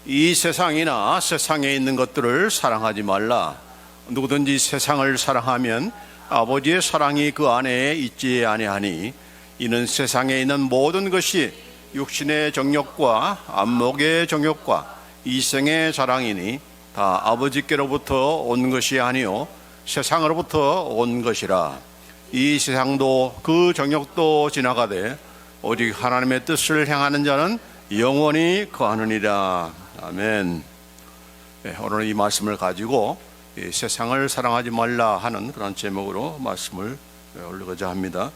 이 세상이나 세상에 있는 것들을 사랑하지 말라. 누구든지 세상을 사랑하면 아버지의 사랑이 그 안에 있지 아니하니 이는 세상에 있는 모든 것이 육신의 정욕과 안목의 정욕과 이생의 자랑이니 다 아버지께로부터 온 것이 아니요 세상으로부터 온 것이라. 이 세상도 그 정욕도 지나가되 오직 하나님의 뜻을 행하는 자는 영원히 거하느니라. 아멘. 오늘 이 말씀을 가지고 세상을 사랑하지 말라 하는 그런 제목으로 말씀을 올리고자 합니다.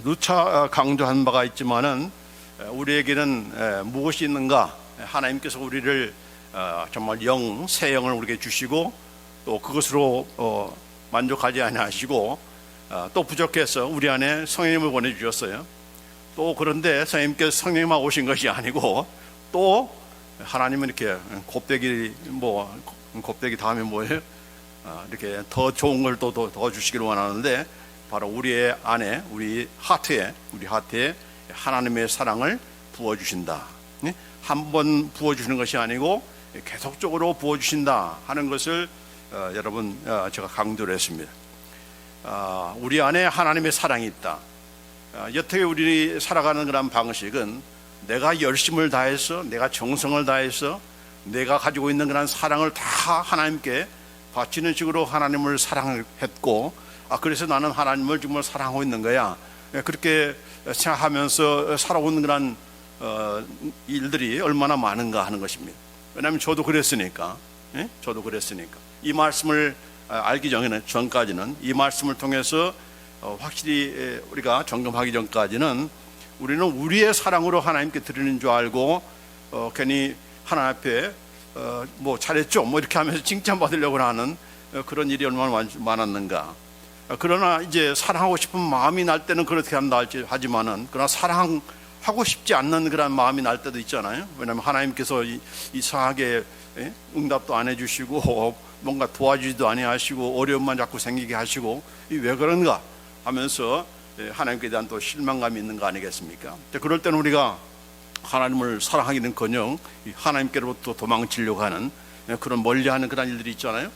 누차 강조한 바가 있지만은 우리에게는 무엇이 있는가? 하나님께서 우리를 정말 새 영을 우리에게 주시고 또 그것으로 만족하지 아니하시고 또 부족해서 우리 안에 성령님을 보내주셨어요. 또 그런데 성령님께서 성령님만 오신 것이 아니고 또 하나님은 이렇게 곱대기 다음에 뭐예요? 이렇게 더 좋은 걸 또 더 주시기를 원하는데 바로 우리의 안에 우리 하트에 하나님의 사랑을 부어주신다. 한 번 부어주시는 것이 아니고 계속적으로 부어주신다 하는 것을 여러분 제가 강조를 했습니다. 우리 안에 하나님의 사랑이 있다. 여태 우리 살아가는 그런 방식은 내가 열심을 다해서 내가 정성을 다해서 내가 가지고 있는 그런 사랑을 다 하나님께 바치는 식으로 하나님을 사랑했고 그래서 나는 하나님을 정말 사랑하고 있는 거야. 그렇게 생각하면서 살아오는 그런 일들이 얼마나 많은가 하는 것입니다. 왜냐하면 저도 그랬으니까. 이 말씀을 알기 전까지는 이 말씀을 통해서 확실히 우리가 점검하기 전까지는 우리는 우리의 사랑으로 하나님께 드리는 줄 알고 괜히 하나님 앞에 잘했죠 이렇게 하면서 칭찬받으려고 하는 그런 일이 얼마나 많았는가. 그러나 이제 사랑하고 싶은 마음이 날 때는 그렇게 한다 하지만은 그러나 사랑하고 싶지 않는 그런 마음이 날 때도 있잖아요. 왜냐하면 하나님께서 이상하게 응답도 안 해주시고 뭔가 도와주지도 아니하시고 어려움만 자꾸 생기게 하시고 왜 그런가 하면서 하나님께 대한 또 실망감이 있는 거 아니겠습니까? 그럴 때는 우리가 하나님을 사랑하기는커녕 하나님께로부터 도망치려고 하는 그런 멀리하는 그런 일들이 있잖아요.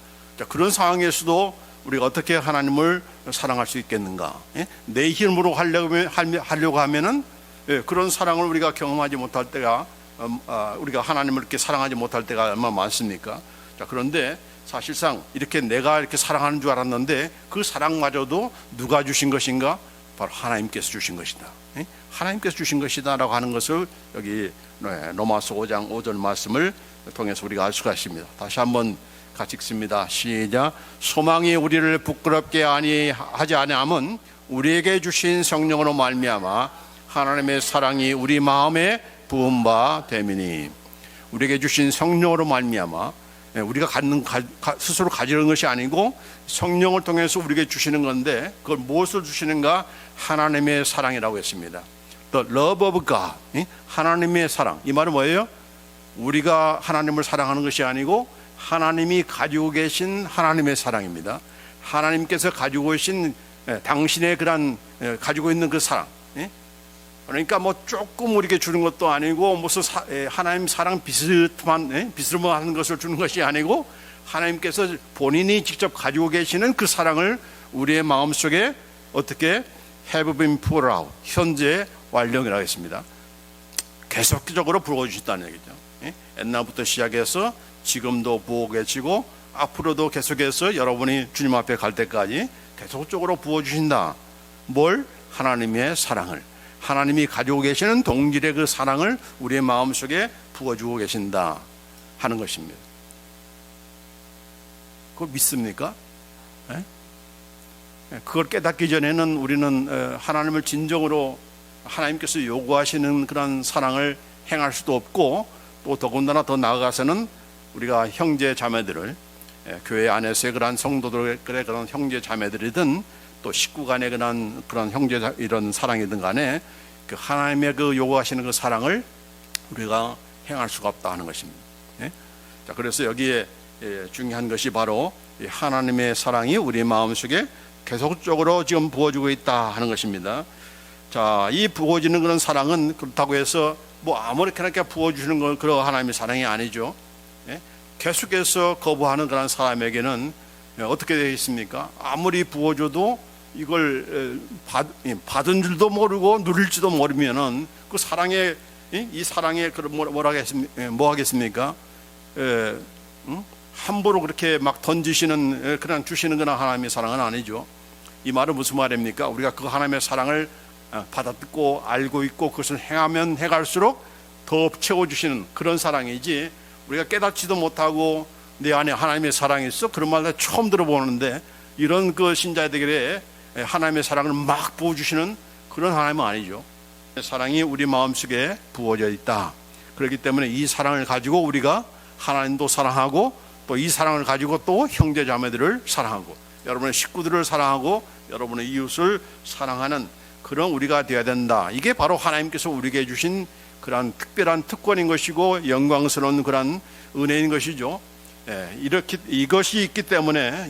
그런 상황에서도 우리가 어떻게 하나님을 사랑할 수 있겠는가? 내 힘으로 하려고 하면은 그런 사랑을 우리가 경험하지 못할 때가 우리가 하나님을 이렇게 사랑하지 못할 때가 얼마나 많습니까? 그런데 사실상 내가 이렇게 사랑하는 줄 알았는데 그 사랑마저도 누가 주신 것인가? 바로 하나님께서 주신 것이다. 하나님께서 주신 것이다 라고 하는 것을 여기 로마서 5장 5절 말씀을 통해서 우리가 알 수가 있습니다. 다시 한번 같이 읽습니다. 시작. 소망이 우리를 부끄럽게 하지 아니함은 우리에게 주신 성령으로 말미암아 하나님의 사랑이 우리 마음에 부은 바 됨이니. 우리에게 주신 성령으로 말미암아 우리가 스스로 가지는 것이 아니고 성령을 통해서 우리에게 주시는 건데 그걸 무엇을 주시는가? 하나님의 사랑이라고 했습니다. The love of God. 하나님의 사랑. 이 말은 뭐예요? 우리가 하나님을 사랑하는 것이 아니고 하나님이 가지고 계신 하나님의 사랑입니다. 하나님께서 가지고 계신 당신의 그런 가지고 있는 그 사랑. 그러니까 조금 우리에게 주는 것도 아니고 무슨 하나님 사랑 비스름한 하는 것을 주는 것이 아니고 하나님께서 본인이 직접 가지고 계시는 그 사랑을 우리의 마음속에 어떻게 have been poured out, 현재 완료라고 했습니다. 계속적으로 부어주신다는 얘기죠. 옛날부터 시작해서 지금도 부어 계시고 앞으로도 계속해서 여러분이 주님 앞에 갈 때까지 계속적으로 부어주신다. 뭘? 하나님의 사랑을. 하나님이 가지고 계시는 동질의 그 사랑을 우리의 마음속에 부어주고 계신다 하는 것입니다. 그걸 믿습니까? 그걸 깨닫기 전에는 우리는 하나님을 진정으로 하나님께서 요구하시는 그런 사랑을 행할 수도 없고 또 더군다나 더 나아가서는 우리가 형제 자매들을 교회 안에서의 그런 성도들의 그런 형제 자매들이든 또 식구 간의 그런 형제 이런 사랑이든 간에 그 하나님의 그 요구하시는 그 사랑을 우리가 행할 수가 없다 하는 것입니다. 자, 그래서 여기에 중요한 것이 바로 하나님의 사랑이 우리 마음속에 계속적으로 지금 부어주고 있다 하는 것입니다. 자, 이 부어지는 그런 사랑은 그렇다고 해서 뭐 아무렇게나 이렇게 부어주시는 건 그런 하나님의 사랑이 아니죠. 예? 계속해서 거부하는 그런 사람에게는 어떻게 되어 있습니까? 아무리 부어줘도 이걸 받은 줄도 모르고 누릴지도 모르면은 그 사랑의 이 사랑에 뭐 하겠습니까? 함부로 그렇게 막 던지시는 그냥 주시는 그런 하나님의 사랑은 아니죠. 이 말은 무슨 말입니까? 우리가 그 하나님의 사랑을 받아듣고 알고 있고 그것을 행하면 행할수록 더 채워주시는 그런 사랑이지, 우리가 깨닫지도 못하고 내 안에 하나님의 사랑이 있어 그런 말 처음 들어보는데, 이런 그 신자들에게 하나님의 사랑을 막 부어주시는 그런 하나님은 아니죠. 사랑이 우리 마음속에 부어져 있다. 그렇기 때문에 이 사랑을 가지고 우리가 하나님도 사랑하고 또 이 사랑을 가지고 또 형제 자매들을 사랑하고 여러분의 식구들을 사랑하고 여러분의 이웃을 사랑하는 그런 우리가 되어야 된다. 이게 바로 하나님께서 우리에게 주신 그런 특별한 특권인 것이고 영광스러운 그런 은혜인 것이죠. 이렇게 이것이 있기 때문에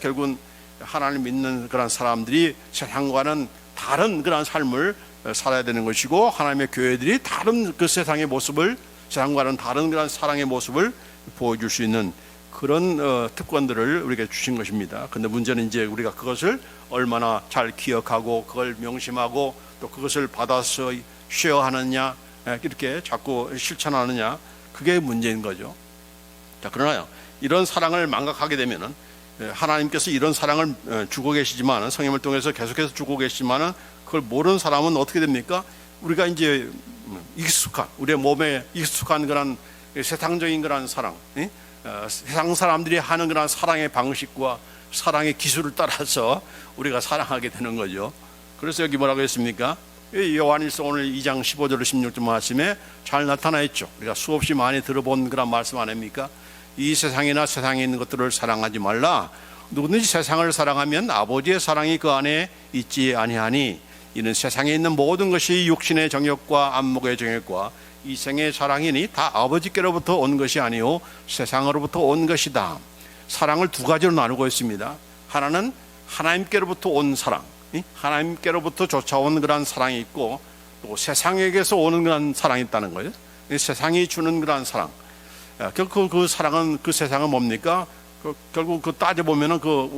결국은 하나님 믿는 그런 사람들이 세상과는 다른 그런 삶을 살아야 되는 것이고, 하나님의 교회들이 다른 그 세상의 모습을, 세상과는 다른 그런 사랑의 모습을 보여줄 수 있는 그런 특권들을 우리에게 주신 것입니다. 그런데 문제는 이제 우리가 그것을 얼마나 잘 기억하고 그걸 명심하고 또 그것을 받아서 쉐어하느냐, 이렇게 자꾸 실천하느냐, 그게 문제인 거죠. 자, 그러나 이런 사랑을 망각하게 되면은 하나님께서 이런 사랑을 주고 계시지만, 성령을 통해서 계속해서 주고 계시지만은 그걸 모르는 사람은 어떻게 됩니까? 우리가 이제 익숙한, 우리의 몸에 익숙한 그런 세상적인 그런 사랑, 세상 사람들이 하는 그런 사랑의 방식과 사랑의 기술을 따라서 우리가 사랑하게 되는 거죠. 그래서 여기 뭐라고 했습니까? 요한일서 오늘 2장 15절 16절 말씀에 잘 나타나 있죠. 우리가 수없이 많이 들어본 그런 말씀 아닙니까? 이 세상이나 세상에 있는 것들을 사랑하지 말라. 누구든지 세상을 사랑하면 아버지의 사랑이 그 안에 있지 아니하니, 이는 세상에 있는 모든 것이 육신의 정욕과 안목의 정욕과 이생의 사랑이니 다 아버지께로부터 온 것이 아니요 세상으로부터 온 것이다. 사랑을 두 가지로 나누고 있습니다. 하나는 하나님께로부터 온 사랑, 하나님께로부터 쫓아온 그런 사랑이 있고, 또 세상에게서 오는 그런 사랑이 있다는 거예요. 세상이 주는 그런 사랑. 결국 그 사랑은, 그 세상은 뭡니까? 결국 그 따져보면은 그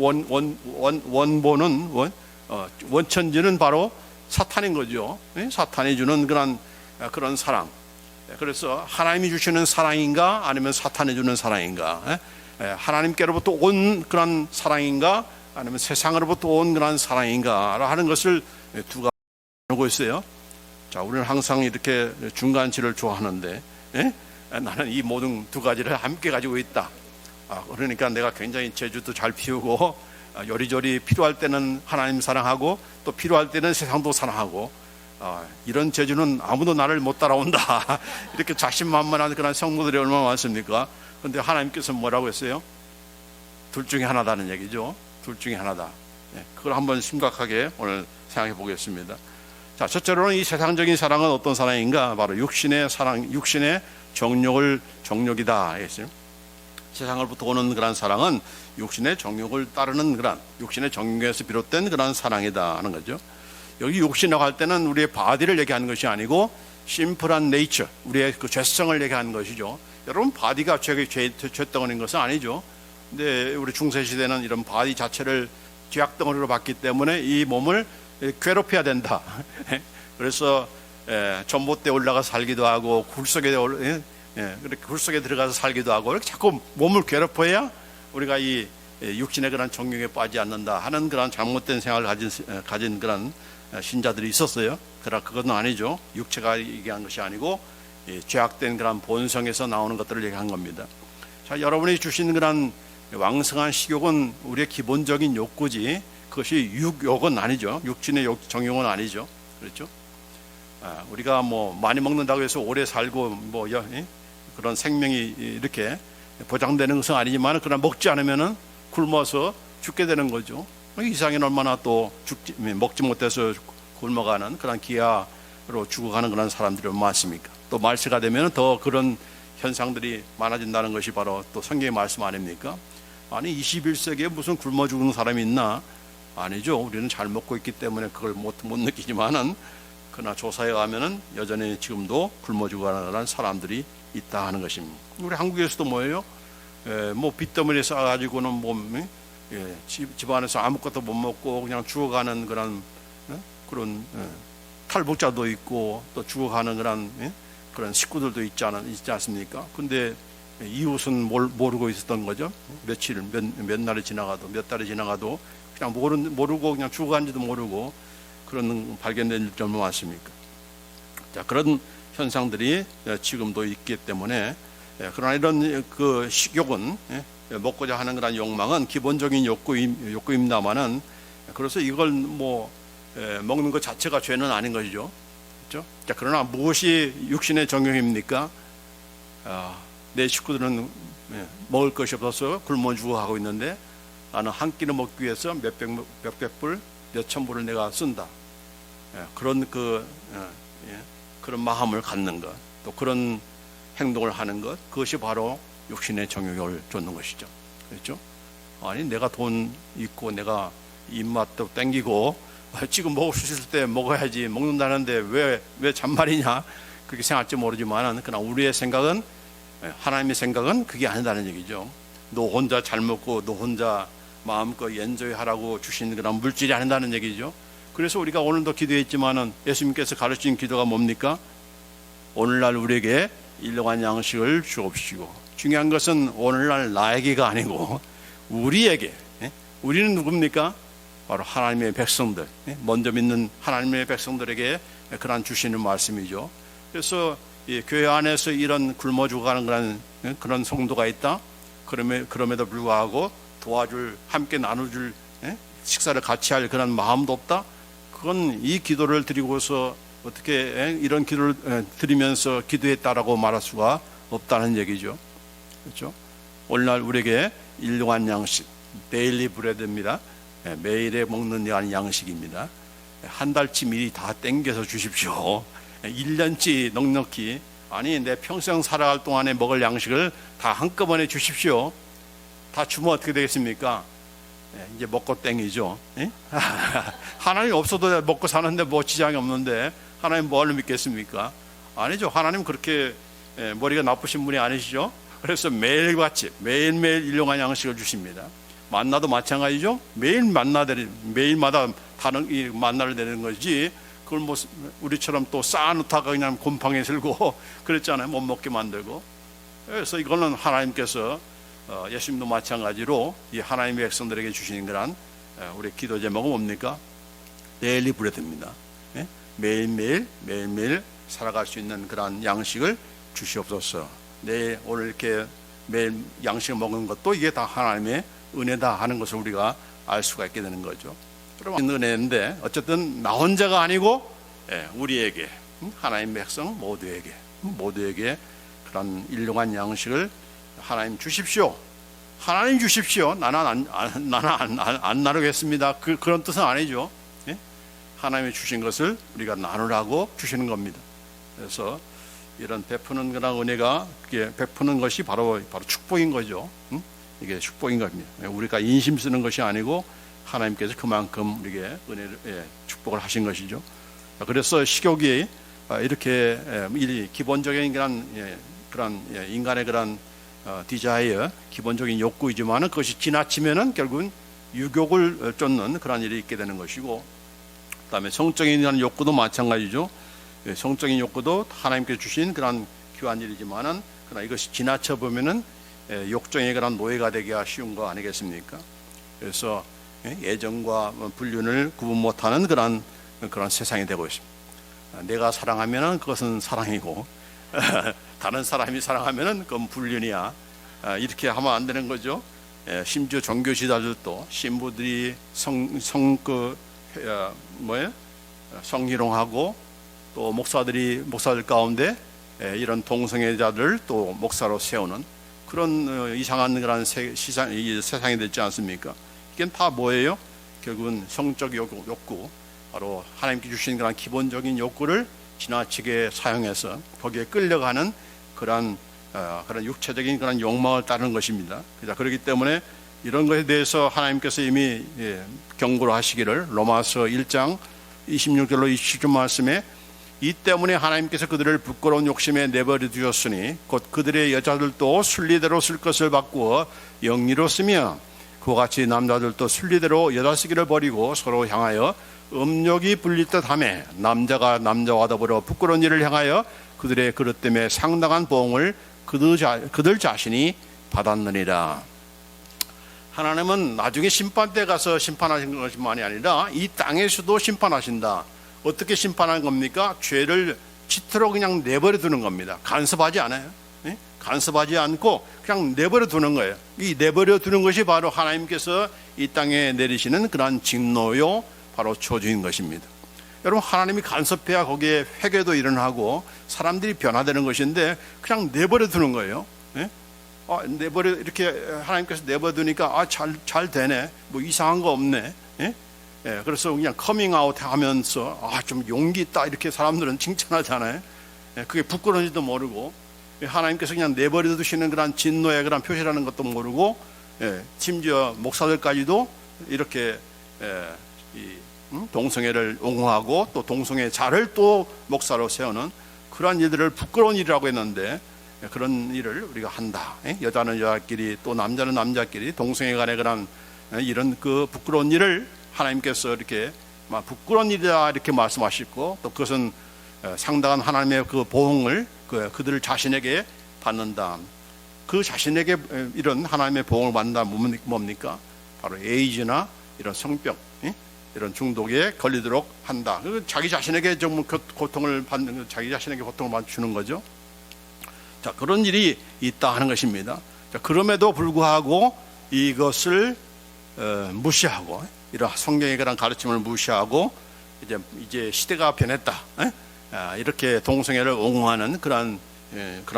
원본은 원천지는 바로 사탄인 거죠. 사탄이 주는 그런 사랑. 그래서 하나님이 주시는 사랑인가 아니면 사탄이 주는 사랑인가, 하나님께로부터 온 그런 사랑인가 아니면 세상으로부터 온 그런 사랑인가 하는 것을 두 가지로 나누고 있어요. 자, 우리는 항상 이렇게 중간치를 좋아하는데, 나는 이 모든 두 가지를 함께 가지고 있다. 그러니까 내가 굉장히 재주도 잘 피우고 요리조리 필요할 때는 하나님 사랑하고 또 필요할 때는 세상도 사랑하고, 이런 재주는 아무도 나를 못 따라온다. 이렇게 자신만만한 그런 성도들이 얼마나 많습니까? 그런데 하나님께서 뭐라고 했어요? 둘 중에 하나다는 얘기죠. 둘 중에 하나다. 그걸 한번 심각하게 오늘 생각해 보겠습니다. 자, 첫째로는 이 세상적인 사랑은 어떤 사랑인가? 바로 육신의 사랑, 육신의 정욕이다 했어요. 세상으로부터 오는 그런 사랑은 육신의 정욕을 따르는 그런, 육신의 정욕에서 비롯된 그런 사랑이다 하는 거죠. 여기 육신이라고 할 때는 우리의 바디를 얘기하는 것이 아니고 심플한 네이처, 우리의 그 죄성을 얘기하는 것이죠. 여러분, 바디가 죄덩어리인 것은 아니죠. 근데 우리 중세시대는 이런 바디 자체를 죄악덩어리로 봤기 때문에 이 몸을 괴롭혀야 된다. 그래서 전봇대에 올라가서 살기도 하고 그렇게 굴 속에 들어가서 살기도 하고, 이렇게 자꾸 몸을 괴롭혀야 우리가 이 육신의 그런 정욕에 빠지지 않는다 하는 그런 잘못된 생각을 가진 그런 신자들이 있었어요. 그러나 그건 아니죠. 육체가 얘기한 것이 아니고 죄악된 그런 본성에서 나오는 것들을 얘기한 겁니다. 자, 여러분이 주신 그런 왕성한 식욕은 우리의 기본적인 욕구지, 그것이 육욕은 아니죠. 육신의 정욕은 아니죠. 그렇죠? 우리가 뭐 많이 먹는다고 해서 오래 살고 뭐 그런 생명이 이렇게 보장되는 것은 아니지만, 그러나 먹지 않으면은 굶어서 죽게 되는 거죠. 이상은 얼마나 또 먹지 못해서 굶어가는 그런 기아로 죽어가는 그런 사람들이 많습니까? 또 말세가 되면 더 그런 현상들이 많아진다는 것이 바로 또 성경의 말씀 아닙니까? 아니 21세기에 무슨 굶어 죽는 사람이 있나? 아니죠. 우리는 잘 먹고 있기 때문에 그걸 못 느끼지만은, 그러나 조사에 가면은 여전히 지금도 굶어 죽어가는 사람들이 있다 하는 것입니다. 우리 한국에서도 뭐예요? 뭐 빚더미에 쌓아가지고는 뭐 집안에서 아무것도 못 먹고 그냥 죽어가는 그런 탈북자도 있고, 또 죽어가는 그런 식구들도 있지 않습니까? 근데 이웃은 모르고 있었던 거죠. 몇 날이 지나가도, 몇 달이 지나가도 그냥 모르고 그냥 죽어간지도 모르고 그런 발견된 일이 얼마나 많습니까? 자, 그런 현상들이 지금도 있기 때문에, 그러나 이런 그 식욕은, 먹고자 하는 그런 욕망은 기본적인 욕구입니다만은, 그래서 이걸 먹는 것 자체가 죄는 아닌 것이죠. 그렇죠? 자, 그러나 무엇이 육신의 정욕입니까? 내 식구들은 먹을 것이 없어서 굶어 죽어가고 있는데, 나는 한 끼를 먹기 위해서 몇백 불, 몇천 불을 내가 쓴다. 그런 그런 마음을 갖는 것, 또 그런 행동을 하는 것, 그것이 바로 육신의 정욕을 쫓는 것이죠. 그렇죠? 아니, 내가 돈 있고 내가 입맛도 땡기고 지금 먹을 수 있을 때 먹어야지, 먹는다는데 왜 잔말이냐, 그렇게 생각할지 모르지만, 그러나 우리의 생각은, 하나님의 생각은 그게 아니다는 얘기죠. 너 혼자 잘 먹고 너 혼자 마음껏 엔조이하라고 주시는 그런 물질이 아니다는 얘기죠. 그래서 우리가 오늘도 기도했지만은, 예수님께서 가르친 기도가 뭡니까? 오늘날 우리에게 일용할 양식을 주옵시고. 중요한 것은 오늘날 나에게가 아니고 우리에게. 우리는 누굽니까? 바로 하나님의 백성들, 먼저 믿는 하나님의 백성들에게 그런 주시는 말씀이죠. 그래서 교회 안에서 이런 굶어 죽어가는 그런 성도가 있다. 그럼에도 불구하고 도와줄, 함께 나눠줄, 식사를 같이 할 그런 마음도 없다. 그건 이 기도를 드리고서 어떻게 이런 기도를 드리면서 기도했다라고 말할 수가 없다는 얘기죠. 그렇죠? 오늘날 우리에게 일용할 양식, 데일리 브레드입니다. 매일에 먹는 양식입니다. 한 달치 미리 다 땡겨서 주십시오. 1년치 넉넉히, 아니 내 평생 살아갈 동안에 먹을 양식을 다 한꺼번에 주십시오. 다 주면 어떻게 되겠습니까? 이제 먹고 땡이죠. 하나님 없어도 먹고 사는데 뭐 지장이 없는데 하나님 뭘 믿겠습니까? 아니죠. 하나님 그렇게 머리가 나쁘신 분이 아니시죠. 그래서 매일같이 매일매일 일용할 양식을 주십니다. 만나도 마찬가지죠. 매일마다 다른 이 만나를 내는 거지, 그걸 뭐 우리처럼 또 쌓아놓다가 그냥 곰팡이 들고 그랬잖아요. 못 먹게 만들고. 그래서 이거는 하나님께서, 예수님도 마찬가지로 이 하나님의 백성들에게 주시는 그런 우리 기도 제목은 뭡니까? 데일리 브레드입니다. 매일매일 살아갈 수 있는 그런 양식을 주시옵소서. 오늘 이렇게 매일 양식을 먹는 것도 이게 다 하나님의 은혜다 하는 것을 우리가 알 수가 있게 되는 거죠. 여러분, 은혜인데 어쨌든 나 혼자가 아니고 우리에게, 하나님 백성 모두에게 그런 일용한 양식을 하나님 주십시오. 하나님 주십시오. 나는 안 나누겠습니다. 그런 뜻은 아니죠. 하나님이 주신 것을 우리가 나누라고 주시는 겁니다. 그래서 이런 베푸는 그런 은혜가, 베푸는 것이 바로 축복인 거죠. 이게 축복인 겁니다. 우리가 인심 쓰는 것이 아니고 하나님께서 그만큼 우리에게 은혜를, 축복을 하신 것이죠. 그래서 식욕이 이렇게 기본적인 그런 인간의 그런 디자이어, 기본적인 욕구이지만은 그것이 지나치면은 결국은 유욕을 쫓는 그런 일이 있게 되는 것이고, 그다음에 성적인 욕구도 마찬가지죠. 성적인 욕구도 하나님께서 주신 그런 귀한 일이지만은, 그러나 이것이 지나쳐 보면은 욕정의 그런 노예가 되기가 쉬운 거 아니겠습니까? 그래서 애정과 불륜을 구분 못하는 그런 세상이 되고 있습니다. 내가 사랑하면은 그것은 사랑이고 다른 사람이 사랑하면은 그건 불륜이야. 이렇게 하면 안 되는 거죠. 심지어 종교 지도자들도 신부들이 성희롱하고, 또 목사들 가운데 이런 동성애자들 또 목사로 세우는 그런 이상한 그런 세상이 됐지 않습니까? 이게 다 뭐예요? 결국은 성적 욕구, 바로 하나님께 주신 그런 기본적인 욕구를 지나치게 사용해서 거기에 끌려가는 그런 육체적인 그런 욕망을 따르는 것입니다. 그렇기 때문에 이런 것에 대해서 하나님께서 이미 경고를 하시기를 로마서 1장 26절로 27절 말씀에 이 때문에 하나님께서 그들을 부끄러운 욕심에 내버려 두셨으니 곧 그들의 여자들도 순리대로 쓸 것을 바꾸어 영리로 쓰며 그와 같이 남자들도 순리대로 여자 쓰기를 버리고 서로 향하여 음욕이 불릴 듯하며 남자가 남자와 더불어 부끄러운 일을 향하여 그들의 그릇 때문에 상당한 보응을 그들 자신이 받았느니라. 하나님은 나중에 심판대 가서 심판하신 것만이 아니라 이 땅에서도 심판하신다. 어떻게 심판하는 겁니까? 죄를 짙도록 그냥 내버려 두는 겁니다. 간섭하지 않아요. 간섭하지 않고 그냥 내버려 두는 거예요. 이 내버려 두는 것이 바로 하나님께서 이 땅에 내리시는 그러한 진노요 바로 저주인 것입니다. 여러분, 하나님이 간섭해야 거기에 회개도 일어나고 사람들이 변화되는 것인데 그냥 내버려 두는 거예요. 내버려 이렇게 하나님께서 내버려 두니까 잘 되네. 뭐 이상한 거 없네. 그래서 그냥 커밍아웃 하면서 좀 용기 있다 이렇게 사람들은 칭찬하잖아요. 그게 부끄러운지도 모르고 하나님께서 그냥 내버려 두시는 그런 진노의 그런 표시라는 것도 모르고 심지어 목사들까지도 이렇게 동성애를 옹호하고 또 동성애 자를 또 목사로 세우는 그러한 일들을 부끄러운 일이라고 했는데 그런 일을 우리가 한다. 여자는 여자끼리 또 남자는 남자끼리 동성애 간의 그런 이런 그 부끄러운 일을 하나님께서 이렇게 부끄러운 일이다 이렇게 말씀하시고 또 그것은 상당한 하나님의 그 보응을 그들 자신에게 받는다. 그 자신에게 이런 하나님의 보응을 받는다 뭡니까? 바로 에이즈나 이런 성병 이런 중독에 걸리도록 한다. 자기 자신에게 좀 고통을 받는 자기 자신에게 고통을 주는 거죠. 자, 그런 일이 있다 하는 것입니다. 자, 그럼에도 불구하고 이것을 무시하고 이런 성경의 그런 가르침을 무시하고 이제 시대가 변했다. 이렇게 동성애를 옹호하는 그런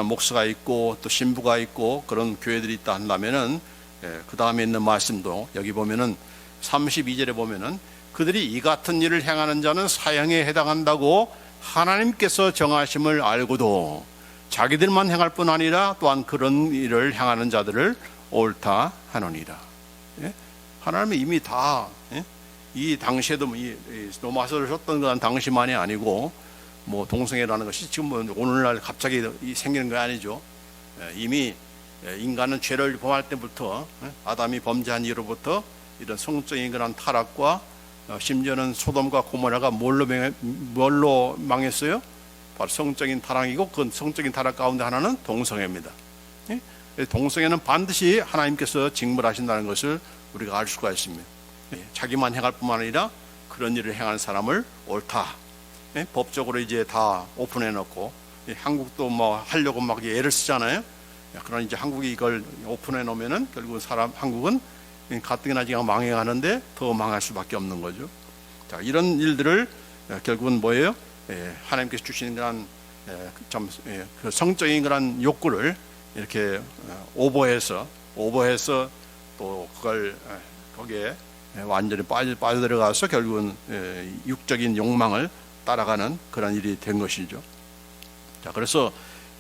목사가 있고 또 신부가 있고 그런 교회들이 있다 한다면은 그 다음에 있는 말씀도 여기 보면은 32절에 보면은 그들이 이 같은 일을 행하는 자는 사형에 해당한다고 하나님께서 정하심을 알고도 자기들만 행할 뿐 아니라 또한 그런 일을 행하는 자들을 옳다 하노니라. 하나님이 이미 다 이 당시에도 이 로마서를 썼던 그런 당시만이 아니고 뭐 동성애라는 것이 지금 오늘날 갑자기 생기는 거 아니죠. 이미 인간은 죄를 범할 때부터 아담이 범죄한 이후로부터 이런 성적인 그런 타락과 심지어는 소돔과 고모라가 뭘로 망했어요? 바로 성적인 타락이고 그 성적인 타락 가운데 하나는 동성애입니다. 동성애는 반드시 하나님께서 징벌하신다는 것을 우리가 알 수가 있습니다. 자기만 행할 뿐만 아니라 그런 일을 행하는 사람을 옳다. 법적으로 이제 다 오픈해 놓고 한국도 뭐 하려고 막 애를 쓰잖아요. 그러나 이제 한국이 이걸 오픈해 놓으면은 결국 한국은 가뜩이나 지금 망해가는데 더 망할 수밖에 없는 거죠. 자, 이런 일들을 결국은 뭐예요? 하나님께서 주시는 그런 그 성적인 그런 욕구를 이렇게 오버해서 또 그걸 거기에 완전히 빠져들어가서 결국은 육적인 욕망을 따라가는 그런 일이 된 것이죠. 자, 그래서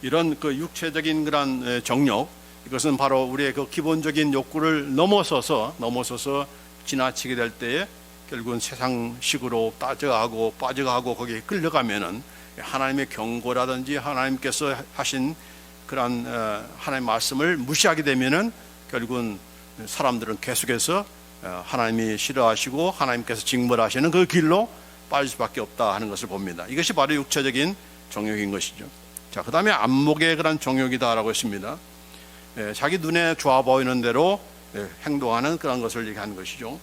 이런 그 육체적인 그런 정욕, 이것은 바로 우리의 그 기본적인 욕구를 넘어서서 지나치게 될 때에 결국은 세상식으로 빠져가고 거기에 끌려가면은 하나님의 경고라든지 하나님께서 하신 그런 하나님의 말씀을 무시하게 되면은 결국은 사람들은 계속해서 하나님이 싫어하시고 하나님께서 징벌하시는 그 길로 빠질 수밖에 없다 하는 것을 봅니다. 이것이 바로 육체적인 정욕인 것이죠. 자, 그 다음에 안목의 그런 정욕이다라고 했습니다. 자기 눈에 좋아 보이는 대로 행동하는 그런 것을 얘기하는 것이죠.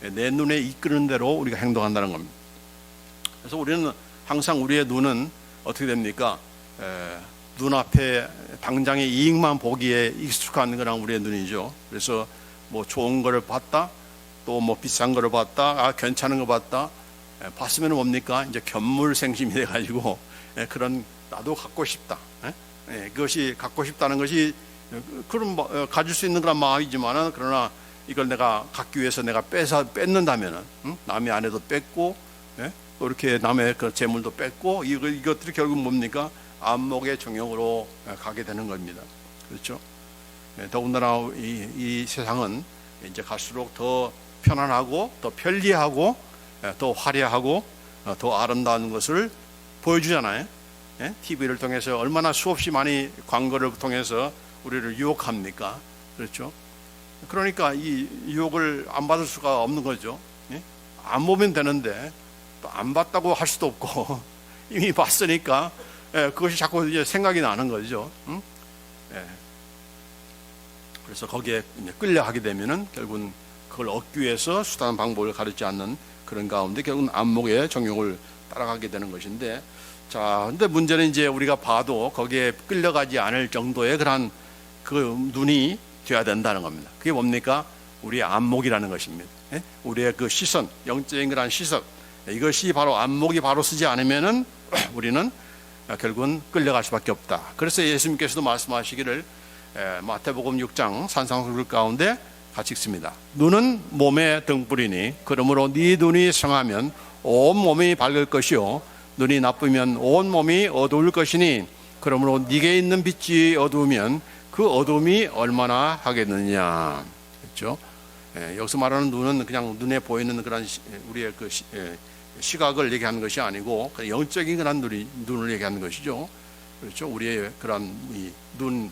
내 눈에 이끄는 대로 우리가 행동한다는 겁니다. 그래서 우리는 항상 우리의 눈은 어떻게 됩니까? 눈앞에 당장의 이익만 보기에 익숙한 그런 우리의 눈이죠. 그래서 뭐 좋은 거를 봤다, 또 뭐 비싼 거를 봤다, 괜찮은 거 봤다, 봤으면 뭡니까? 이제 견물생심이 돼가지고 그런 나도 갖고 싶다. 그것이 갖고 싶다는 것이 그런 가질 수 있는 그런 마음이지만은 그러나 이걸 내가 갖기 위해서 내가 뺏는다면은 남의 아내도 뺏고 또 이렇게 남의 그 재물도 뺏고 이것들이 결국 뭡니까? 안목의 정욕으로 가게 되는 겁니다. 그렇죠? 더군다나 이 세상은 이제 갈수록 더 편안하고 더 편리하고 더 화려하고 더 아름다운 것을 보여주잖아요. TV를 통해서 얼마나 수없이 많이 광고를 통해서 우리를 유혹합니까? 그렇죠? 그러니까 이 유혹을 안 받을 수가 없는 거죠. 안 보면 되는데 또 안 봤다고 할 수도 없고 이미 봤으니까 그것이 자꾸 이제 생각이 나는 거죠. 그래서 거기에 끌려하게 되면은 결국은 그걸 얻기 위해서 수단 방법을 가르치지 않는 그런 가운데 결국은 안목의 정욕을 따라가게 되는 것인데, 자, 근데 문제는 이제 우리가 봐도 거기에 끌려가지 않을 정도의 그런 그 눈이 되어야 된다는 겁니다. 그게 뭡니까? 우리의 안목이라는 것입니다. 우리의 그 시선, 영적인 그런 시선, 이것이 바로 안목이 바로 쓰지 않으면은 우리는 결국은 끌려갈 수밖에 없다. 그래서 예수님께서도 말씀하시기를 마태복음 6장 산상수훈 가운데 같이 읽습니다. 눈은 몸의 등불이니 그러므로 네 눈이 성하면 온 몸이 밝을 것이요 눈이 나쁘면 온 몸이 어두울 것이니 그러므로 네게 있는 빛이 어두우면 그 어두움이 얼마나 하겠느냐. 그렇죠? 여기서 말하는 눈은 그냥 눈에 보이는 그런 우리의 그 시각을 얘기하는 것이 아니고 영적인 그런 눈을 얘기하는 것이죠. 그렇죠? 우리의 그런 이 눈,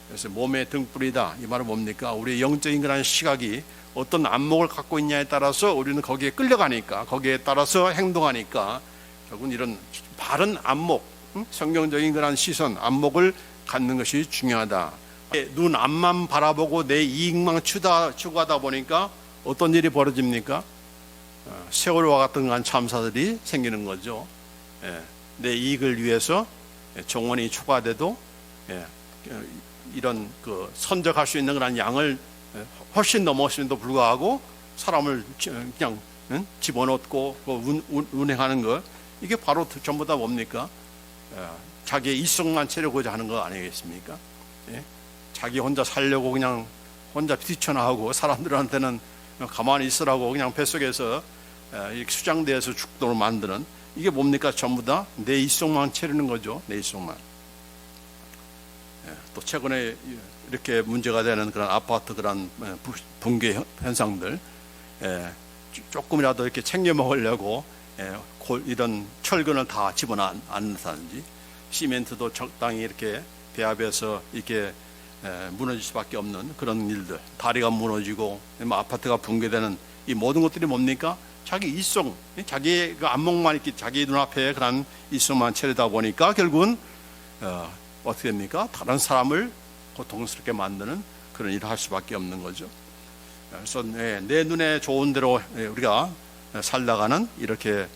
그래서 몸의 등불이다. 이 말은 뭡니까? 우리의 영적인 그런 시각이 어떤 안목을 갖고 있냐에 따라서 우리는 거기에 끌려가니까, 거기에 따라서 행동하니까 결국은 이런 바른 안목, 성경적인 그런 시선, 안목을 갖는 것이 중요하다. 눈 앞만 바라보고 내 이익만 추구하다 보니까 어떤 일이 벌어집니까? 세월호와 같은 그런 참사들이 생기는 거죠. 내 이익을 위해서 정원이 추가돼도 이런 그 선적할 수 있는 그런 양을 훨씬 넘었음에도 불구하고 사람을 그냥 집어넣고 운행하는 것, 이게 바로 전부 다 뭡니까? 자기의 이성만 채우고자 하는 거 아니겠습니까? 자기 혼자 살려고 그냥 혼자 뛰쳐나오고 사람들한테는 가만히 있으라고 그냥 뱃속에서 수장대에서 죽도록 만드는, 이게 뭡니까? 전부 다 내 이성만 채우는 거죠. 내 이성만. 또 최근에 이렇게 문제가 되는 그런 아파트 그런 붕괴 현상들, 조금이라도 이렇게 챙겨 먹으려고 이런 철근을 다 집어넣는다든지 시멘트도 적당히 이렇게 배합해서 이렇게 무너질 수밖에 없는 그런 일들, 다리가 무너지고 아파트가 붕괴되는 이 모든 것들이 뭡니까? 자기 이성, 자기의 그 안목만 이렇게 자기 눈앞에 그런 이성만 채우다 보니까 결국은 어떻게 됩니까? 다른 사람을 고통스럽게 만드는 그런 일을 할 수밖에 없는 거죠. 그래서 내 눈에 좋은 대로 우리가 살다가는 이렇게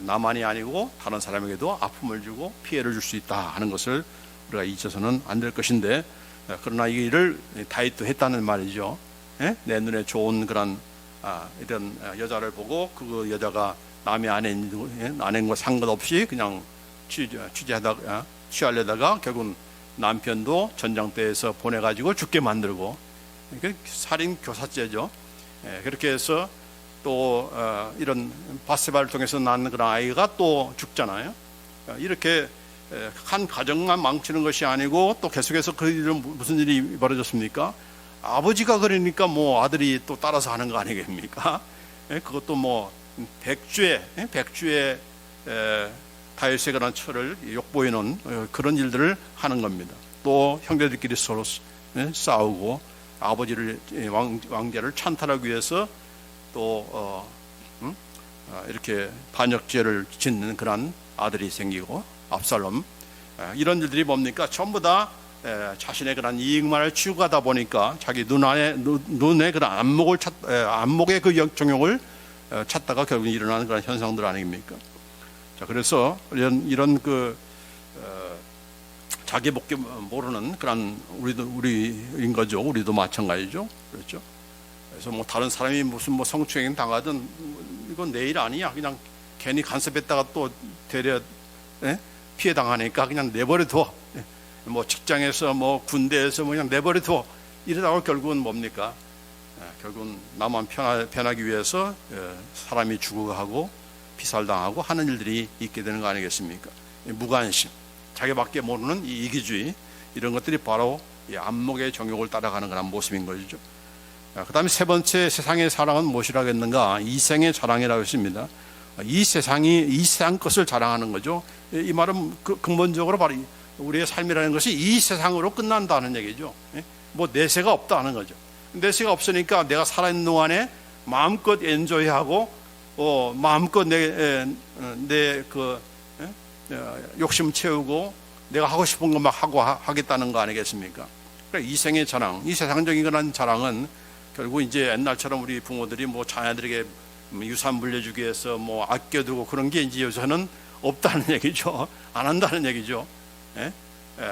나만이 아니고 다른 사람에게도 아픔을 주고 피해를 줄 수 있다 하는 것을 우리가 잊어서는 안 될 것인데, 그러나 이 일을 다윗도 했다는 말이죠. 내 눈에 좋은 그런 이런 여자를 보고 그 여자가 남의 아내인 거 상관없이 그냥 취하려다가 결국은 남편도 전장터에서 보내가지고 죽게 만들고, 살인 교사죄죠. 그렇게 해서 또 이런 바세바를 통해서 낳는 그런 아이가 또 죽잖아요. 이렇게 한 가정만 망치는 것이 아니고 또 계속해서 그 일은 무슨 일이 벌어졌습니까? 아버지가 그러니까 뭐 아들이 또 따라서 하는 거 아니겠습니까? 그것도 뭐 백주에 다윗의 그런 철을 욕보이는 그런 일들을 하는 겁니다. 또 형제들끼리 서로 싸우고 아버지를 왕자를 찬탈하기 위해서 또 이렇게 반역죄를 짓는 그런 아들이 생기고 압살롬, 이런 일들이 뭡니까? 전부 다 자신의 그런 이익만을 추구하다 보니까 자기 눈에 그런 안목의 그 정욕을 찾다가 결국 일어나는 그런 현상들 아닙니까? 자, 그래서 이런 그 자기밖에 모르는 그런 우리인 거죠. 우리도 마찬가지죠. 그렇죠? 그래서 뭐 다른 사람이 무슨 뭐 성추행 당하든 이건 내 일 아니야. 그냥 괜히 간섭했다가 또 되려 피해 당하니까 그냥 내버려둬. 뭐 직장에서 뭐 군대에서 뭐 그냥 내버려둬. 이러다가 결국은 뭡니까? 결국은 나만 편하기 위해서 사람이 죽어가고 피살당하고 하는 일들이 있게 되는 거 아니겠습니까? 무관심, 자기밖에 모르는 이 이기주의, 이런 것들이 바로 이 안목의 정욕을 따라가는 그런 모습인 것이죠. 그 다음에 세 번째 세상의 사랑은 무엇이라고 했는가? 이생의 자랑이라고 했습니다. 이 세상 것을 자랑하는 거죠. 이 말은 근본적으로 바로 우리의 삶이라는 것이 이 세상으로 끝난다는 얘기죠. 뭐 내세가 없다는 거죠. 내세가 없으니까 내가 살아있는 동안에 마음껏 엔조이하고 마음껏 내 욕심 채우고 내가 하고 싶은 것만 하고 하겠다는 거 아니겠습니까? 그러니까 이생의 자랑, 이 세상적인 그런 자랑은 결국 이제 옛날처럼 우리 부모들이 뭐 자녀들에게 유산 물려주기 위해서 뭐 아껴두고 그런 게 이제 요새는 없다는 얘기죠. 안 한다는 얘기죠.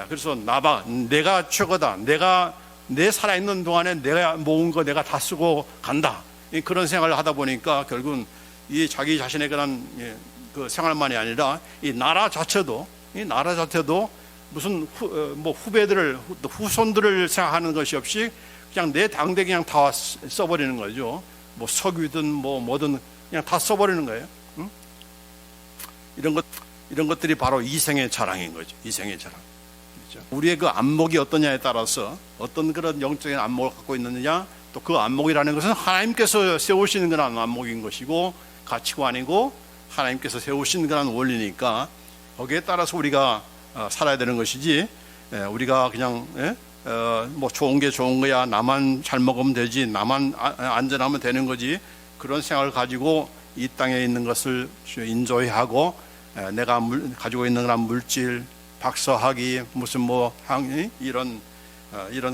그래서 내가 최고다. 내 살아있는 동안에 내가 모은 거 내가 다 쓰고 간다. 그런 생각을 하다 보니까 결국은 이 자기 자신의 그런 그 생활만이 아니라 이 나라 자체도 무슨 후손들을 생각하는 것이 없이 그냥 내 당대 그냥 다 써버리는 거죠. 뭐 석유든 뭐든 그냥 다 써버리는 거예요. 응? 이런 것들이 바로 이생의 자랑인 거죠. 이생의 자랑. 그렇죠? 우리의 그 안목이 어떠냐에 따라서 어떤 그런 영적인 안목을 갖고 있느냐, 또 그 안목이라는 것은 하나님께서 세우시는 그런 안목인 것이고 가치관이고 하나님께서 세우신 그런 원리니까 거기에 따라서 우리가 살아야 되는 것이지, 우리가 그냥 뭐 좋은 게 좋은 거야, 나만 잘 먹으면 되지, 나만 안전하면 되는 거지, 그런 생각을 가지고 이 땅에 있는 것을 인조이하고 내가 가지고 있는 그런 물질, 박사학위, 무슨 뭐 이런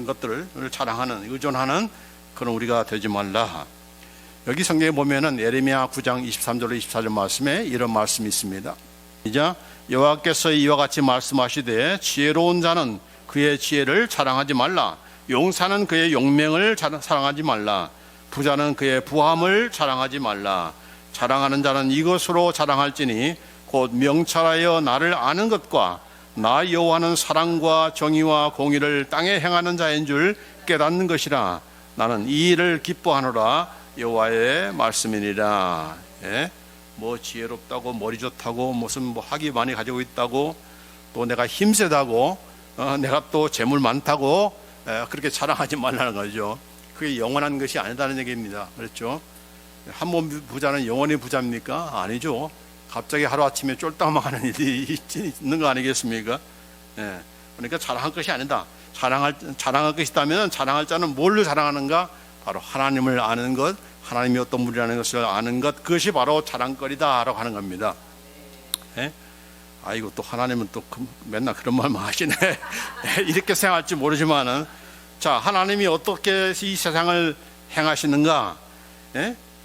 것들을 자랑하는, 의존하는 그런 우리가 되지 말라. 여기 성경에 보면은 예레미야 9장 23절로 24절 말씀에 이런 말씀이 있습니다. 이제 여호와께서 이와 같이 말씀하시되 지혜로운 자는 그의 지혜를 자랑하지 말라. 용사는 그의 용맹을 자랑하지 말라. 부자는 그의 부함을 자랑하지 말라. 자랑하는 자는 이것으로 자랑할지니 곧 명철하여 나를 아는 것과 나 여호와는 사랑과 정의와 공의를 땅에 행하는 자인 줄 깨닫는 것이라. 나는 이 일을 기뻐하노라. 여호와의 말씀이니라. 뭐 지혜롭다고 머리 좋다고 무슨 뭐 학위 많이 가지고 있다고 또 내가 힘세다고 내가 또 재물 많다고 그렇게 자랑하지 말라는 거죠. 그게 영원한 것이 아니다는 얘기입니다. 그렇죠? 한 몸 부자는 영원히 부자입니까? 아니죠. 갑자기 하루아침에 쫄딱망하는 일이 있는 거 아니겠습니까? 그러니까 자랑할 것이 아니다. 자랑할 것이 있다면 자랑할 자는 뭘로 자랑하는가? 바로 하나님을 아는 것, 하나님이 어떤 분이라는 것을 아는 것, 그것이 바로 자랑거리다라고 하는 겁니다. 아이고 또 하나님은 또 맨날 그런 말만 하시네. 이렇게 생각할지 모르지만은, 자, 하나님이 어떻게 이 세상을 행하시는가?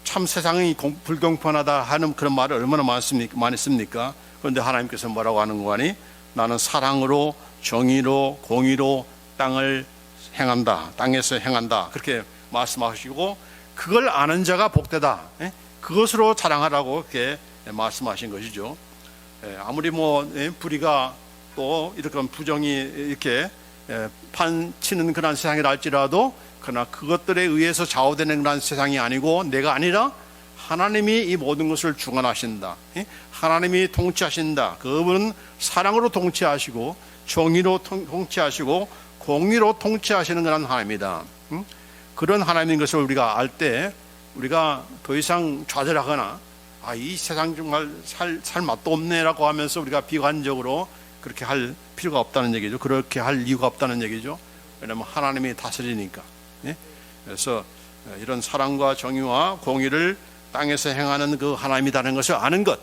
참 세상이 불공평하다 하는 그런 말을 얼마나 많이 씁니까? 그런데 하나님께서 뭐라고 하는 거니? 나는 사랑으로, 정의로, 공의로 땅을 행한다, 땅에서 행한다, 그렇게 말씀하시고, 그걸 아는 자가 복되다, 그것으로 자랑하라고 그렇게 말씀하신 것이죠. 아무리 불의가 또 이렇게 부정이 이렇게 판치는 그런 세상이라 할지라도, 그러나 그것들에 의해서 좌우되는 그런 세상이 아니고 내가 아니라 하나님이 이 모든 것을 주관하신다. 하나님이 통치하신다. 그분은 사랑으로 통치하시고 정의로 통치하시고 공의로 통치하시는 그런 하나님이다. 그런 하나님인 것을 우리가 알 때 우리가 더 이상 좌절하거나 이 세상 정말 살 맛도 없네라고 하면서 우리가 비관적으로 그렇게 할 필요가 없다는 얘기죠. 그렇게 할 이유가 없다는 얘기죠. 왜냐하면 하나님이 다스리니까. 그래서 이런 사랑과 정의와 공의를 땅에서 행하는 그 하나님이라는 것을 아는 것,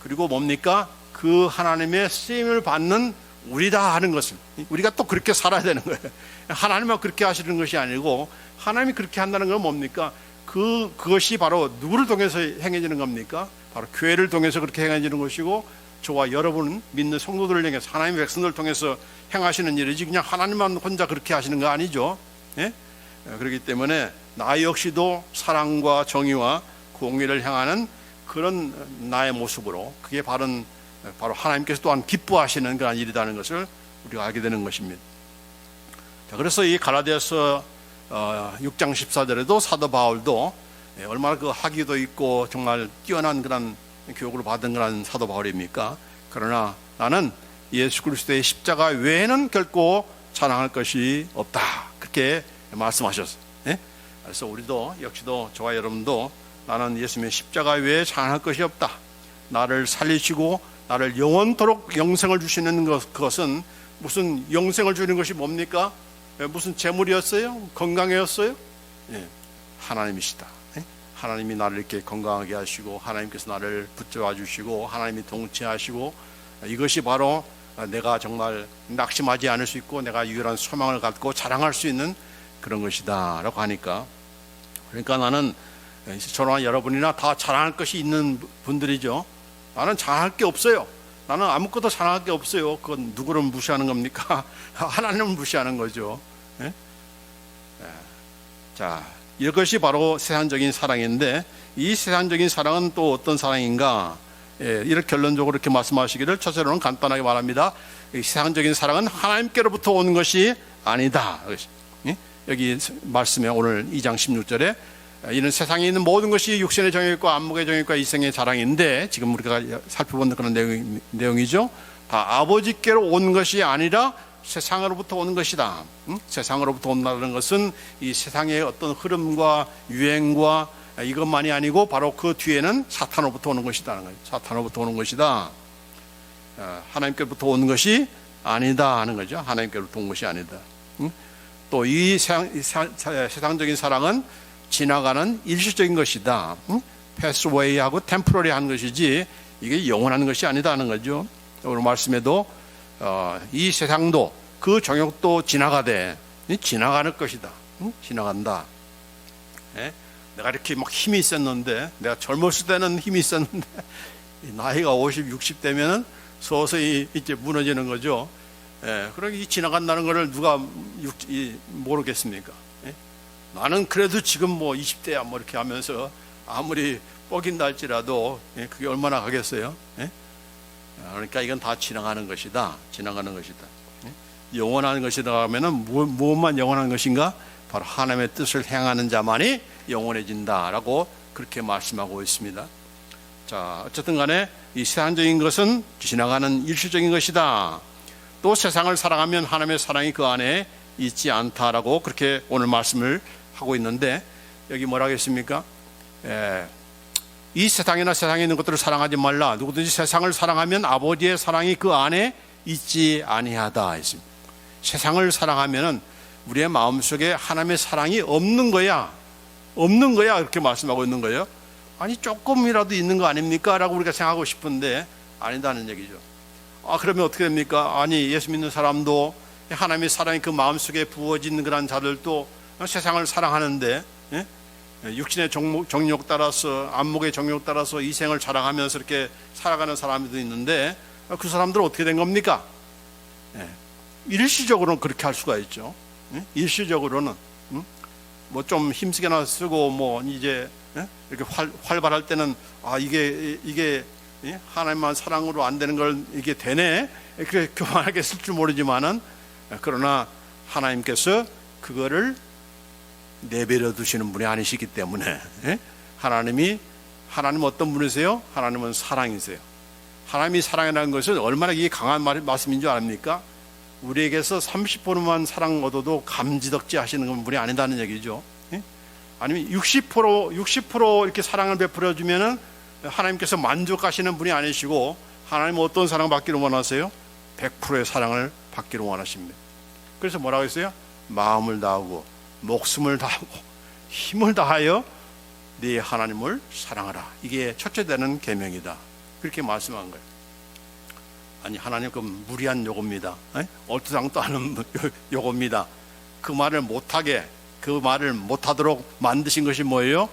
그리고 뭡니까? 그 하나님의 쓰임을 받는 우리다 하는 것을 우리가 또 그렇게 살아야 되는 거예요. 하나님은 그렇게 하시는 것이 아니고, 하나님이 그렇게 한다는 건 뭡니까? 그것이 바로 누구를 통해서 행해지는 겁니까? 바로 교회를 통해서 그렇게 행해지는 것이고, 저와 여러분 믿는 성도들을 향해서 하나님의 백성들을 통해서 행하시는 일이지, 그냥 하나님만 혼자 그렇게 하시는 거 아니죠. 그렇기 때문에 나 역시도 사랑과 정의와 공의를 향하는 그런 나의 모습으로, 그게 바로 하나님께서 또한 기뻐하시는 그런 일이라는 것을 우리가 알게 되는 것입니다. 자, 그래서 이 갈라디아서 6장 14절에도 사도 바울도 얼마나 그 학위도 있고 정말 뛰어난 그런 교육을 받은 그런 사도 바울입니까? 그러나 나는 예수 그리스도의 십자가 외에는 결코 자랑할 것이 없다, 그렇게 말씀하셨어요. 그래서 우리도 역시도 저와 여러분도 나는 예수님의 십자가 외에 자랑할 것이 없다. 나를 살리시고 나를 영원토록 영생을 주시는 그것은 무슨 영생을 주는 것이 뭡니까? 무슨 재물이었어요? 건강이었어요? 예, 하나님이시다. 예? 하나님이 나를 이렇게 건강하게 하시고 하나님께서 나를 붙잡아 주시고 하나님이 통치하시고 이것이 바로 내가 정말 낙심하지 않을 수 있고 내가 유일한 소망을 갖고 자랑할 수 있는 그런 것이다 라고 하니까, 그러니까 나는 저와 여러분이나 다 자랑할 것이 있는 분들이죠. 나는 자랑할 게 없어요. 나는 아무것도 자랑할 게 없어요. 그건 누구를 무시하는 겁니까? 하나님을 무시하는 거죠. 예? 자, 이것이 바로 세상적인 사랑인데, 이 세상적인 사랑은 또 어떤 사랑인가? 이렇게 결론적으로 이렇게 말씀하시기를 첫째로는 간단하게 말합니다. 이 세상적인 사랑은 하나님께로부터 오는 것이 아니다. 여기 말씀에 오늘 2장 16절에 이는 세상에 있는 모든 것이 육신의 정욕과 안목의 정욕과 이생의 자랑인데, 지금 우리가 살펴본 그런 내용이죠. 다 아버지께로 온 것이 아니라 세상으로부터 오는 것이다. 세상으로부터 온다는 것은 이 세상의 어떤 흐름과 유행과 이것만이 아니고 바로 그 뒤에는 사탄으로부터 오는 것이다. 사탄으로부터 오는 것이다. 하나님께로부터 오는 것이 아니다 하는 거죠. 하나님께로부터 온 것이 아니다. 또 이 세상적인 사랑은 지나가는 일시적인 것이다. 패스웨이하고 템포러리 하는 것이지 이게 영원한 것이 아니다 하는 거죠. 오늘 말씀에도 이 세상도 그 정욕도 지나가되 지나가는 것이다. 지나간다. 내가 이렇게 막 힘이 있었는데, 내가 젊었을 때는 힘이 있었는데 나이가 50, 60 되면은 서서히 이제 무너지는 거죠. 그러니까 이 지나간다는 것을 누가 모르겠습니까? 나는 그래도 지금 뭐 20대야 뭐 이렇게 하면서 아무리 뻑인다 할지라도 그게 얼마나 가겠어요? 그러니까 이건 다 지나가는 것이다. 지나가는 것이다. 영원한 것이다 하면은 무엇만 영원한 것인가? 바로 하나님의 뜻을 행하는 자만이 영원해진다라고 그렇게 말씀하고 있습니다. 자, 어쨌든 간에 이 세상적인 것은 지나가는 일시적인 것이다. 또 세상을 사랑하면 하나님의 사랑이 그 안에 있지 않다라고 그렇게 오늘 말씀을 하고 있는데, 여기 뭐라고 했습니까? 이 세상이나 세상에 있는 것들을 사랑하지 말라. 누구든지 세상을 사랑하면 아버지의 사랑이 그 안에 있지 아니하다 했습니다. 세상을 사랑하면은 우리의 마음속에 하나님의 사랑이 없는 거야. 없는 거야. 그렇게 말씀하고 있는 거예요. 아니 조금이라도 있는 거 아닙니까? 라고 우리가 생각하고 싶은데 아니다는 얘기죠. 그러면 어떻게 됩니까? 아니 예수 믿는 사람도 하나님의 사랑이 그 마음속에 부어진 그런 자들도 세상을 사랑하는데, 육신의 정욕 따라서 안목의 정욕 따라서 이 생을 자랑하면서 이렇게 살아가는 사람들도 있는데, 그 사람들은 어떻게 된 겁니까? 일시적으로는 그렇게 할 수가 있죠. 일시적으로는 뭐 좀 힘쓰게나 쓰고 뭐 이제 이렇게 활발할 때는 이게 하나님만 사랑으로 안 되는 걸 이게 되네, 그렇게 교만하게 쓸 줄 모르지만은, 그러나 하나님께서 그거를 내버려 두시는 분이 아니시기 때문에, 하나님 어떤 분이세요? 하나님은 사랑이세요. 하나님이 사랑이라는 것은 얼마나 이게 강한 말씀인 줄 아닙니까? 우리에게서 30%만 사랑 얻어도 감지덕지 하시는 분이 아니다는 얘기죠. 아니면 60% 이렇게 사랑을 베풀어 주면은 하나님께서 만족하시는 분이 아니시고, 하나님은 어떤 사랑 받기를 원하세요? 100%의 사랑을 받기를 원하십니다. 그래서 뭐라고 했어요? 마음을 다하고 목숨을 다하고 힘을 다하여 네 하나님을 사랑하라. 이게 첫째 되는 계명이다. 그렇게 말씀한 거예요. 아니 하나님 그 무리한 요구입니다. 얼토당토 하는 요구입니다. 그 말을 못하도록 만드신 것이 뭐예요?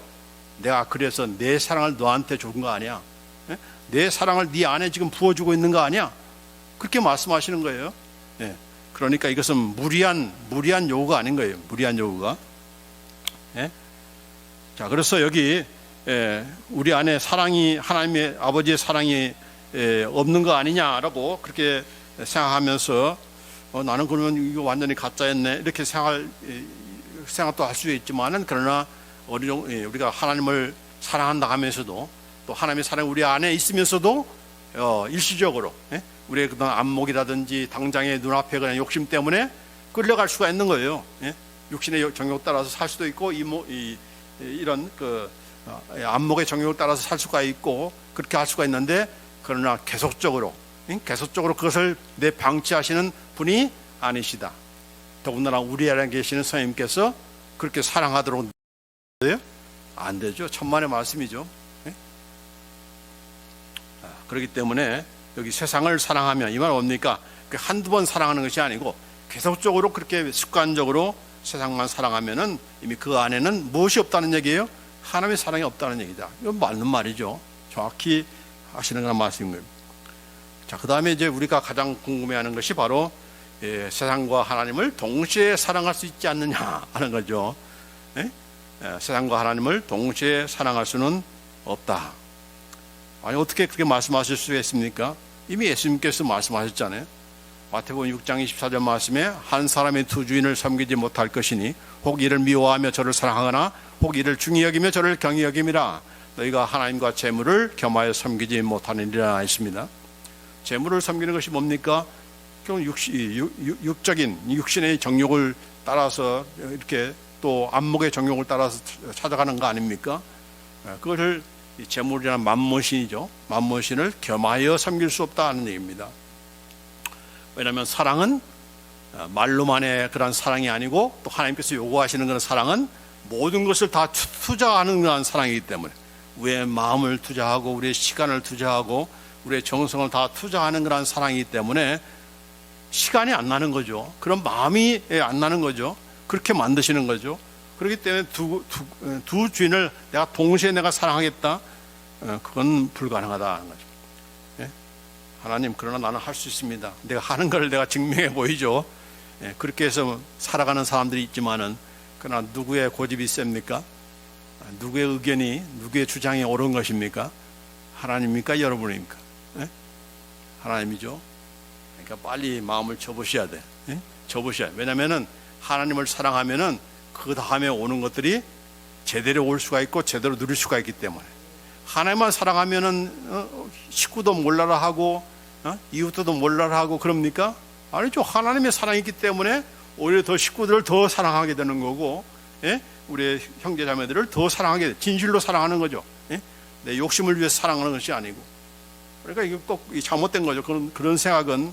내가 그래서 내 사랑을 너한테 준 거 아니야? 내 사랑을 네 안에 지금 부어주고 있는 거 아니야? 그렇게 말씀하시는 거예요. 그러니까 이것은 무리한 요구가 아닌 거예요. 무리한 요구가. 자, 그래서 여기 우리 안에 사랑이, 하나님의 아버지의 사랑이 없는 거 아니냐라고 그렇게 생각하면서 나는 그러면 이거 완전히 가짜였네 이렇게 생각도 할 수 있지만은, 그러나 우리가 하나님을 사랑한다 하면서도 또 하나님의 사랑이 우리 안에 있으면서도 일시적으로 우리의 그런 안목이라든지 당장의 눈앞에 그냥 욕심 때문에 끌려갈 수가 있는 거예요. 육신의 정욕 따라서 살 수도 있고 이런 안목의 정욕을 따라서 살 수가 있고 그렇게 할 수가 있는데, 그러나 계속적으로 그것을 방치하시는 분이 아니시다. 더군다나 우리 안에 계시는 성령님께서 그렇게 사랑하도록 안 되죠. 천만의 말씀이죠. 그렇기 때문에 여기 세상을 사랑하면 이 말은 뭡니까? 한두 번 사랑하는 것이 아니고 계속적으로 그렇게 습관적으로 세상만 사랑하면은 이미 그 안에는 무엇이 없다는 얘기예요? 하나님의 사랑이 없다는 얘기다. 이건 맞는 말이죠. 정확히 하시는 그런 말씀입니다. 자, 그 다음에 이제 우리가 가장 궁금해하는 것이 바로 세상과 하나님을 동시에 사랑할 수 있지 않느냐 하는 거죠. 세상과 하나님을 동시에 사랑할 수는 없다. 아니, 어떻게 그렇게 말씀하실 수 있습니까? 이미 예수님께서 말씀하셨잖아요. 마태복음 6장 24절 말씀에 한 사람이 두 주인을 섬기지 못할 것이니 혹 이를 미워하며 저를 사랑하거나 혹 이를 중히 여기며 저를 경히 여김이라. 너희가 하나님과 재물을 겸하여 섬기지 못하느니라 했습니다. 재물을 섬기는 것이 뭡니까? 육적인 육신의 정욕을 따라서 이렇게 또 안목의 정욕을 따라서 찾아가는 거 아닙니까? 그것을 재물이라는 만몬신이죠. 만몬신을 겸하여 섬길 수 없다는 얘기입니다. 왜냐하면 사랑은 말로만의 그런 사랑이 아니고 또 하나님께서 요구하시는 그런 사랑은 모든 것을 다 투자하는 그런 사랑이기 때문에, 우리의 마음을 투자하고 우리의 시간을 투자하고 우리의 정성을 다 투자하는 그런 사랑이기 때문에 시간이 안 나는 거죠. 그런 마음이 안 나는 거죠. 그렇게 만드시는 거죠. 그렇기 때문에 두 주인을 동시에 내가 사랑하겠다, 그건 불가능하다는 거죠. 하나님, 그러나 나는 할 수 있습니다. 내가 하는 걸 내가 증명해 보이죠. 그렇게 해서 살아가는 사람들이 있지만은, 그러나 누구의 고집이 셉니까? 누구의 의견이, 누구의 주장이 옳은 것입니까? 하나님입니까? 여러분입니까? 하나님이죠. 그러니까 빨리 마음을 접으셔야 돼. 접으셔야 돼. 왜냐면은 하나님을 사랑하면은 그 다음에 오는 것들이 제대로 올 수가 있고 제대로 누릴 수가 있기 때문에, 하나님만 사랑하면은 식구도 몰라라 하고 이웃도 몰라라 하고 그럽니까? 아니죠. 하나님의 사랑이 있기 때문에 오히려 더 식구들을 더 사랑하게 되는 거고, 우리의 형제 자매들을 더 사랑하게 돼. 진실로 사랑하는 거죠. 내 욕심을 위해서 사랑하는 것이 아니고. 그러니까 이게 꼭 잘못된 거죠. 그런 생각은,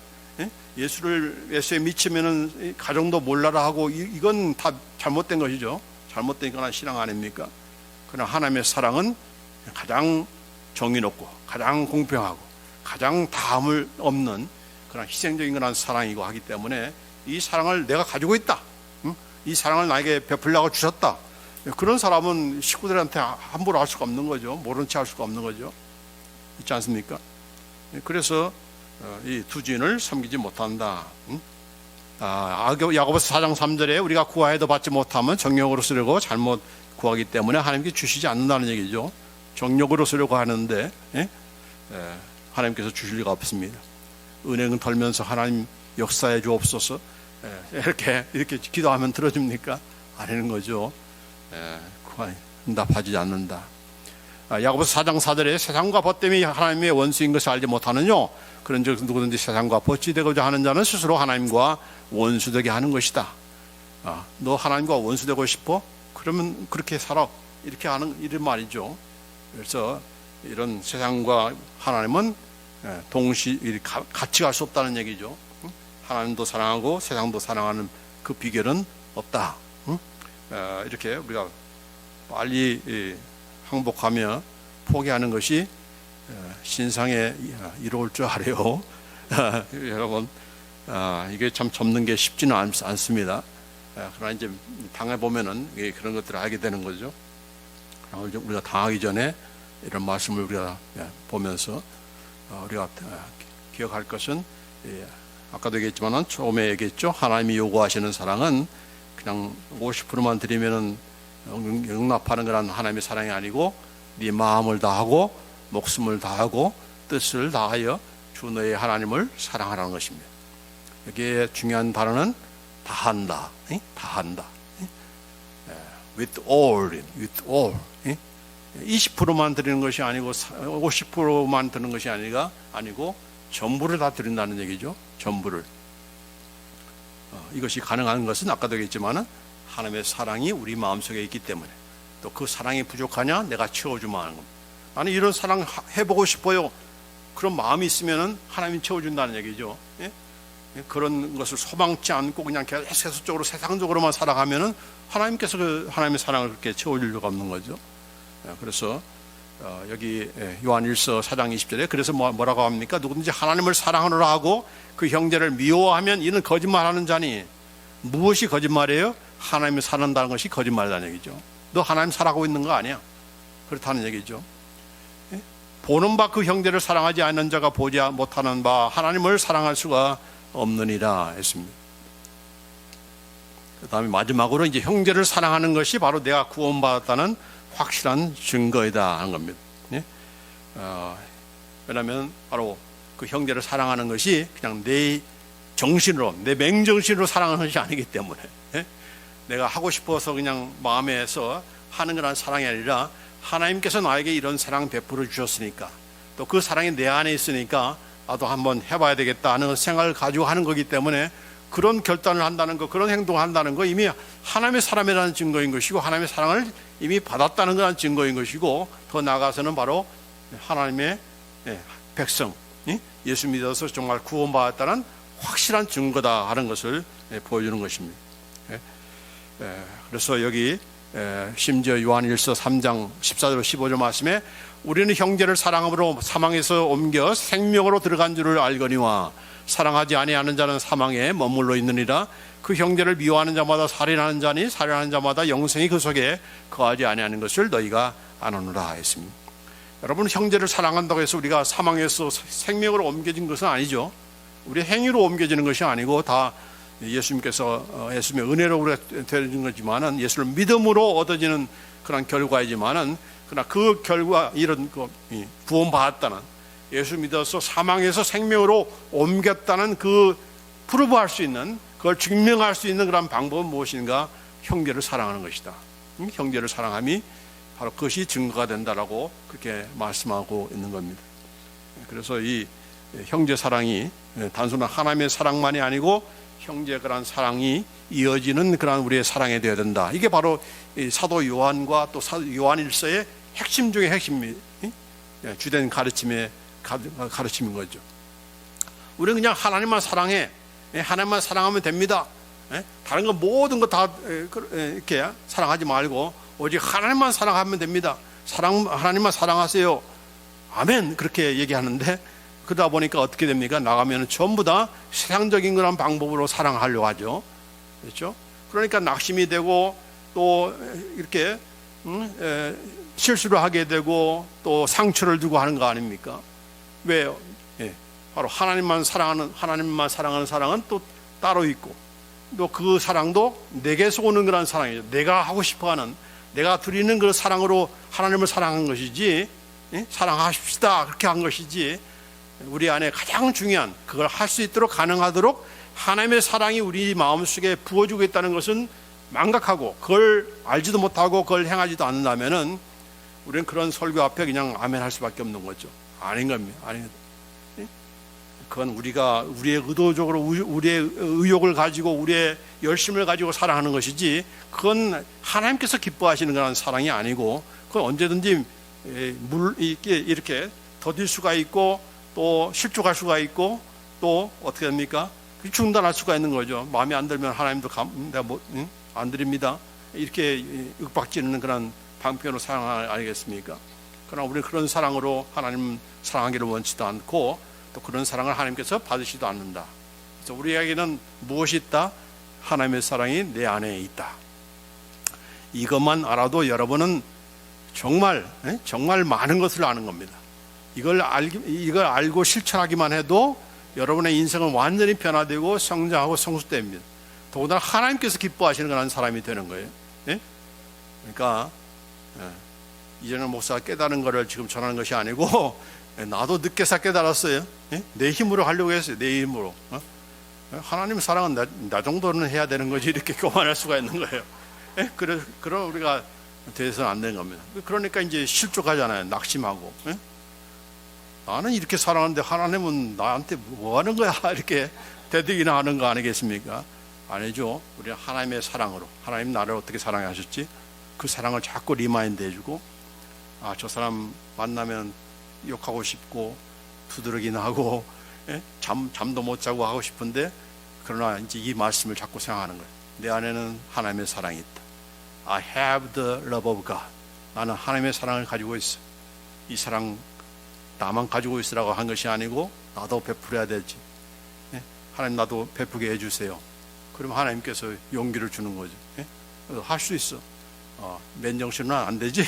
예수에 미치면은 가정도 몰라라 하고 이건 다 잘못된 것이죠. 잘못된 그런 신앙 아닙니까? 그러나 하나님의 사랑은 가장 정의롭고 가장 공평하고 가장 다함을 없는 그런 희생적인 그런 사랑이고 하기 때문에, 이 사랑을 내가 가지고 있다, 이 사랑을 나에게 베풀려고 주셨다, 그런 사람은 식구들한테 함부로 할 수가 없는 거죠. 모른 체 할 수가 없는 거죠. 있지 않습니까? 그래서 이 두 주인을 섬기지 못한다. 야고보서 4장 3절에 우리가 구하여도 받지 못하면 정욕으로 쓰려고 잘못 구하기 때문에 하나님께 주시지 않는다는 얘기죠. 정욕으로 쓰려고 하는데 하나님께서 주실 리가 없습니다. 은행은 털면서 하나님 역사해 주옵소서, 이렇게 기도하면 들어줍니까? 아니는 거죠. 응답하지 않는다. 야고보서 4장 4절에 세상과 벗 때문에 하나님의 원수인 것을 알지 못하느뇨. 그런즉 누구든지 세상과 벗이 되고자 하는 자는 스스로 하나님과 원수되게 하는 것이다. 너 하나님과 원수되고 싶어? 그러면 그렇게 살아. 이렇게 하는 이런 말이죠. 그래서 이런 세상과 하나님은 동시 같이 갈 수 없다는 얘기죠. 하나님도 사랑하고 세상도 사랑하는 그 비결은 없다. 이렇게 우리가 빨리 항복하며 포기하는 것이 신상에 이로울 줄 알아요. 여러분, 이게 참 접는 게 쉽지는 않습니다. 그러나 이제 당해보면은 그런 것들을 알게 되는 거죠. 우리가 당하기 전에 이런 말씀을 우리가 보면서 우리가 기억할 것은, 아까도 얘기했지만 처음에 얘기했죠. 하나님이 요구하시는 사랑은 그냥 50%만 드리면은 용납하는 그런 하나님의 사랑이 아니고, 네 마음을 다하고 목숨을 다하고 뜻을 다하여 주 너의 하나님을 사랑하라는 것입니다. 여기에 중요한 단어는 다한다. 다한다. With all, with all. 20%만 드리는 것이 아니고 50%만 드리는 것이 아니고 전부를 다 드린다는 얘기죠. 전부를. 이것이 가능한 것은 아까도 얘기했지만 하나님의 사랑이 우리 마음속에 있기 때문에, 또 그 사랑이 부족하냐? 내가 채워주면 하는 겁니다. 나는 이런 사랑 해보고 싶어요. 그런 마음이 있으면 하나님이 채워준다는 얘기죠. 예? 그런 것을 소망치 않고 그냥 세속적으로 세상적으로만 살아가면은 하나님께서 하나님의 사랑을 그렇게 채워줄 리가 없는 거죠. 그래서 여기 요한 1서 4장 20절에 그래서 뭐라고 합니까? 누구든지 하나님을 사랑하노라 하고 그 형제를 미워하면 이는 거짓말하는 자니. 무엇이 거짓말이에요? 하나님을 사랑한다는 것이 거짓말이라는 얘기죠. 너 하나님 사랑하고 있는 거 아니야? 그렇다는 얘기죠. 보는 바 그 형제를 사랑하지 않는 자가 보지 못하는 바 하나님을 사랑할 수가 없느니라 했습니다. 그 다음에 마지막으로 이제 형제를 사랑하는 것이 바로 내가 구원받았다는 확실한 증거이다 하는 겁니다. 왜냐하면 바로 그 형제를 사랑하는 것이 그냥 내 정신으로, 내 맹정신으로 사랑하는 것이 아니기 때문에, 내가 하고 싶어서 그냥 마음에서 하는 거란 사랑이 아니라 하나님께서 나에게 이런 사랑 베풀어 주셨으니까, 또 그 사랑이 내 안에 있으니까 나도 한번 해봐야 되겠다 하는 생각을 가지고 하는 거기 때문에, 그런 결단을 한다는 거, 그런 행동을 한다는 거 이미 하나님의 사람이라는 증거인 것이고, 하나님의 사랑을 이미 받았다는 그런 증거인 것이고, 더 나아가서는 바로 하나님의 백성, 예수 믿어서 정말 구원받았다는 확실한 증거다 하는 것을 보여주는 것입니다. 그래서 여기 심지어 요한 1서 3장 14절 15절 말씀에 우리는 형제를 사랑함으로 사망에서 옮겨 생명으로 들어간 줄을 알거니와 사랑하지 아니하는 자는 사망에 머물러 있느니라. 그 형제를 미워하는 자마다 살인하는 자니 살인하는 자마다 영생이 그 속에 거하지 아니하는 것을 너희가 아노노라 했습니다. 여러분, 형제를 사랑한다고 해서 우리가 사망에서 생명으로 옮겨진 것은 아니죠. 우리 행위로 옮겨지는 것이 아니고 다 예수님께서 예수님의 은혜로 우리가 되는 거지만은, 예수를 믿음으로 얻어지는 그런 결과이지만은, 그러나 그 결과, 이런 구원받았다는, 예수 믿어서 사망에서 생명으로 옮겼다는 그 프루브할 수 있는, 그걸 증명할 수 있는 그런 방법은 무엇인가? 형제를 사랑하는 것이다. 형제를 사랑함이 바로 그것이 증거가 된다라고 그렇게 말씀하고 있는 겁니다. 그래서 이 형제 사랑이 단순한 하나님의 사랑만이 아니고 형제 그런 사랑이 이어지는 그런 우리의 사랑이 되어야 된다. 이게 바로 사도 요한과 또 사도 요한 1서의 핵심 중의 핵심이 주된 가르침인 거죠. 우리는 그냥 하나님만 사랑해, 하나님만 사랑하면 됩니다. 다른 거 모든 거 다 이렇게 사랑하지 말고 오직 하나님만 사랑하면 됩니다. 하나님만 사랑하세요. 아멘. 그렇게 얘기하는데, 그러다 보니까 어떻게 됩니까? 나가면 전부 다 세상적인 그런 방법으로 사랑하려고 하죠. 그렇죠? 그러니까 낙심이 되고, 또 이렇게 실수를 하게 되고, 또 상처를 주고 하는 거 아닙니까? 왜요? 바로 하나님만 사랑하는 사랑은 또 따로 있고, 또 그 사랑도 내게서 오는 그런 사랑이죠. 내가 하고 싶어하는, 내가 드리는 그 사랑으로 하나님을 사랑한 것이지, 사랑하십시다 그렇게 한 것이지, 우리 안에 가장 중요한, 그걸 할 수 있도록 가능하도록 하나님의 사랑이 우리 마음속에 부어주고 있다는 것은 망각하고, 그걸 알지도 못하고 그걸 행하지도 않는다면은 우리는 그런 설교 앞에 그냥 아멘 할 수밖에 없는 거죠. 아닌 겁니다. 그건 우리가 우리의 의도적으로 우리의 의욕을 가지고 우리의 열심을 가지고 사랑하는 것이지, 그건 하나님께서 기뻐하시는 그런 사랑이 아니고, 그건 언제든지 이렇게 더딜 수가 있고, 또 실족할 수가 있고, 또 어떻게 됩니까? 중단할 수가 있는 거죠. 마음에 안 들면 하나님도 안 드립니다, 이렇게 윽박지르는 그런 방편으로 사랑 아니겠습니까? 그러나 우리는 그런 사랑으로 하나님 사랑하기를 원치도 않고, 또 그런 사랑을 하나님께서 받으시도 않는다. 그래서 우리에게는 무엇이 있다? 하나님의 사랑이 내 안에 있다. 이것만 알아도 여러분은 정말 많은 것을 아는 겁니다. 이걸 알고 실천하기만 해도 여러분의 인생은 완전히 변화되고 성장하고 성숙됩니다. 더군다나 하나님께서 기뻐하시는 그런 사람이 되는 거예요. 그러니까 이제는 목사가 깨달은 것을 지금 전하는 것이 아니고, 나도 늦게서 깨달았어요. 내 힘으로 하려고 했어요. 내 힘으로. 하나님 사랑은 나 정도는 해야 되는 거지, 이렇게 교만할 수가 있는 거예요. 그럼 우리가 돼서는 안 되는 겁니다. 그러니까 이제 실족하잖아요. 낙심하고. 나는 이렇게 사랑하는데 하나님은 나한테 뭐 하는 거야, 이렇게 대들기나 하는 거 아니겠습니까? 아니죠. 우리는 하나님의 사랑으로, 하나님 나를 어떻게 사랑하셨지? 그 사랑을 자꾸 리마인드 해주고, 저 사람 만나면 욕하고 싶고 두드러기나 하고 잠도 못 자고 하고 싶은데, 그러나 이제 이 말씀을 자꾸 생각하는 거예요. 내 안에는 하나님의 사랑이 있다. I have the love of God. 나는 하나님의 사랑을 가지고 있어. 이 사랑 나만 가지고 있으라고 한 것이 아니고 나도 베풀어야 되지. 하나님 나도 베푸게 해주세요. 그럼 하나님께서 용기를 주는 거죠. 할 수 있어. 맨정신은 안 되지.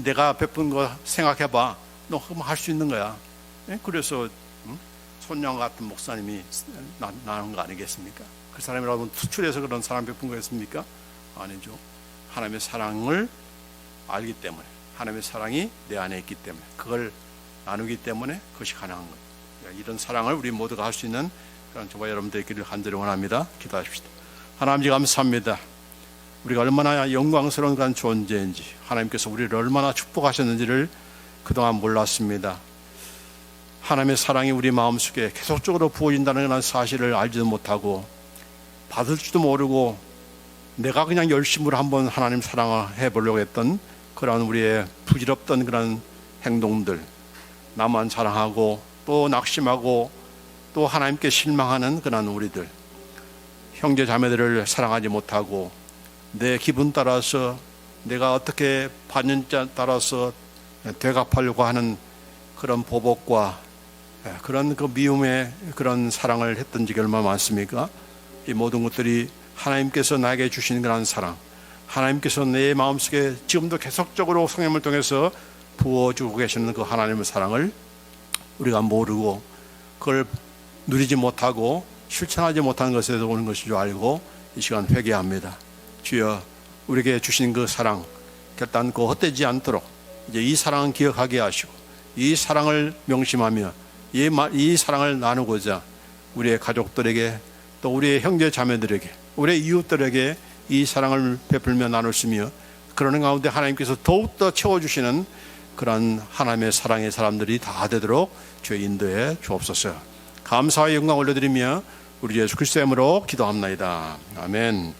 내가 베푼 거 생각해봐. 너 그럼 할 수 있는 거야. 그래서 손양 같은 목사님이 나는 거 아니겠습니까? 그 사람이라고 투출해서 그런 사람 베푼 거였습니까? 아니죠. 하나님의 사랑을 알기 때문에, 하나님의 사랑이 내 안에 있기 때문에, 그걸 나누기 때문에 그것이 가능한 거예요. 이런 사랑을 우리 모두가 할 수 있는 그런 저와 여러분들 있기를 간절히 원합니다. 기도하십시다. 하나님 감사합니다. 우리가 얼마나 영광스러운 그런 존재인지, 하나님께서 우리를 얼마나 축복하셨는지를 그동안 몰랐습니다. 하나님의 사랑이 우리 마음속에 계속적으로 부어진다는 그런 사실을 알지도 못하고 받을 줄도 모르고 내가 그냥 열심으로 한번 하나님 사랑을 해보려고 했던 그런 우리의 부질없던 그런 행동들, 나만 사랑하고 또 낙심하고 또 하나님께 실망하는 그런 우리들, 형제 자매들을 사랑하지 못하고 내 기분 따라서 내가 어떻게 받는지에 따라서 되갚으려고 하는 그런 보복과 그런 그 미움의 그런 사랑을 했던 적이 얼마나 많습니까? 이 모든 것들이 하나님께서 나에게 주신 그런 사랑, 하나님께서 내 마음속에 지금도 계속적으로 성령을 통해서 부어주고 계시는 그 하나님의 사랑을 우리가 모르고 그걸 누리지 못하고 실천하지 못하는 것에서 오는 것인 줄 알고 이 시간 회개합니다. 주여, 우리에게 주신 그 사랑 결단코 헛되지 않도록 이제 이 사랑은 기억하게 하시고 이 사랑을 명심하며 이 사랑을 나누고자 우리의 가족들에게 또 우리의 형제 자매들에게 우리의 이웃들에게 이 사랑을 베풀며 나누시며 그러는 가운데 하나님께서 더욱더 채워주시는 그런 하나님의 사랑의 사람들이 다 되도록 주의 인도해 주옵소서. 감사와 영광 올려드리며 우리 예수 그리스도의 이름으로 기도합나이다. 아멘.